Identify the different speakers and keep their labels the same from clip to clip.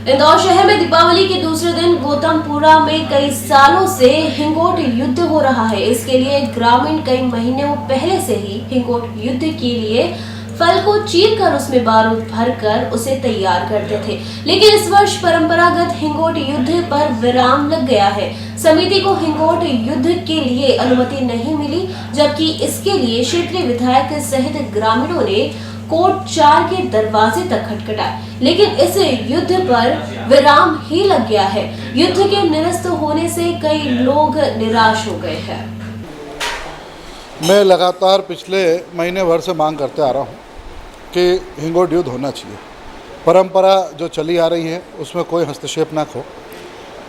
Speaker 1: इंदौर शहर में दीपावली के दूसरे दिन गौतमपुरा में कई सालों से हिंगोट युद्ध हो रहा है। इसके लिए ग्रामीण कई महीनों पहले से ही हिंगोट युद्ध के लिए फल को चीरकर उसमें बारूद भरकर उसे तैयार करते थे, लेकिन इस वर्ष परंपरागत हिंगोट युद्ध पर विराम लग गया है। समिति को हिंगोट युद्ध के लिए अनुमति नहीं मिली, जबकि इसके लिए क्षेत्रीय विधायक सहित ग्रामीणों ने कोर्ट 4 के दरवाजे तक खटखटाए, लेकिन इस युद्ध पर विराम ही लग गया है। युद्ध के निरस्त होने से कई लोग निराश हो गए हैं।
Speaker 2: मैं लगातार पिछले महीने भर से मांग करते आ रहा हूं कि हिंगोट युद्ध होना चाहिए। परंपरा जो चली आ रही है उसमें कोई हस्तक्षेप ना हो।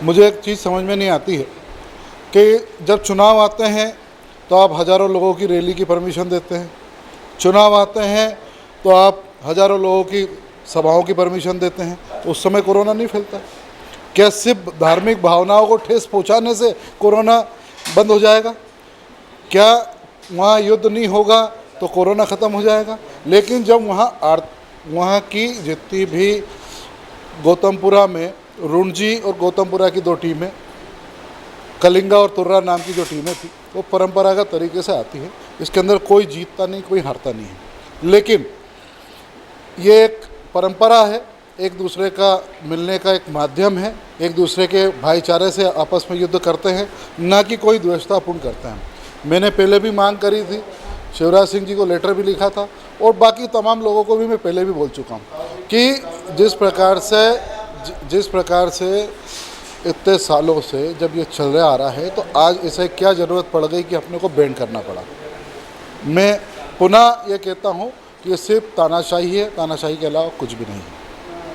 Speaker 2: मुझे एक चीज़ समझ में नहीं आती है कि जब चुनाव आते हैं तो आप हज़ारों लोगों की रैली की परमिशन देते हैं, चुनाव आते हैं तो आप हज़ारों लोगों की सभाओं की परमिशन देते हैं, उस समय कोरोना नहीं फैलता। क्या सिर्फ धार्मिक भावनाओं को ठेस पहुंचाने से कोरोना बंद हो जाएगा? क्या वहाँ युद्ध नहीं होगा तो कोरोना ख़त्म हो जाएगा? लेकिन जब वहाँ की जितनी भी गौतमपुरा में रुणजी और गौतमपुरा की 2 टीमें, कलिंगा और तुर्रा नाम की जो टीमें थी, वो परंपरागत तरीके से आती है। इसके अंदर कोई जीतता नहीं, कोई हारता नहीं है। लेकिन ये एक परंपरा है, एक दूसरे का मिलने का एक माध्यम है, एक दूसरे के भाईचारे से आपस में युद्ध करते हैं, ना कि कोई द्वेषतापूर्ण करते हैं। मैंने पहले भी मांग करी थी, शिवराज सिंह जी को लेटर भी लिखा था और बाकी तमाम लोगों को भी मैं पहले भी बोल चुका हूँ कि जिस प्रकार से इतने सालों से जब ये चल रहा आ रहा है तो आज इसे क्या ज़रूरत पड़ गई कि अपने को बैन करना पड़ा। मैं पुनः ये कहता हूँ कि ये सिर्फ तानाशाही है, तानाशाही के अलावा कुछ भी नहीं है।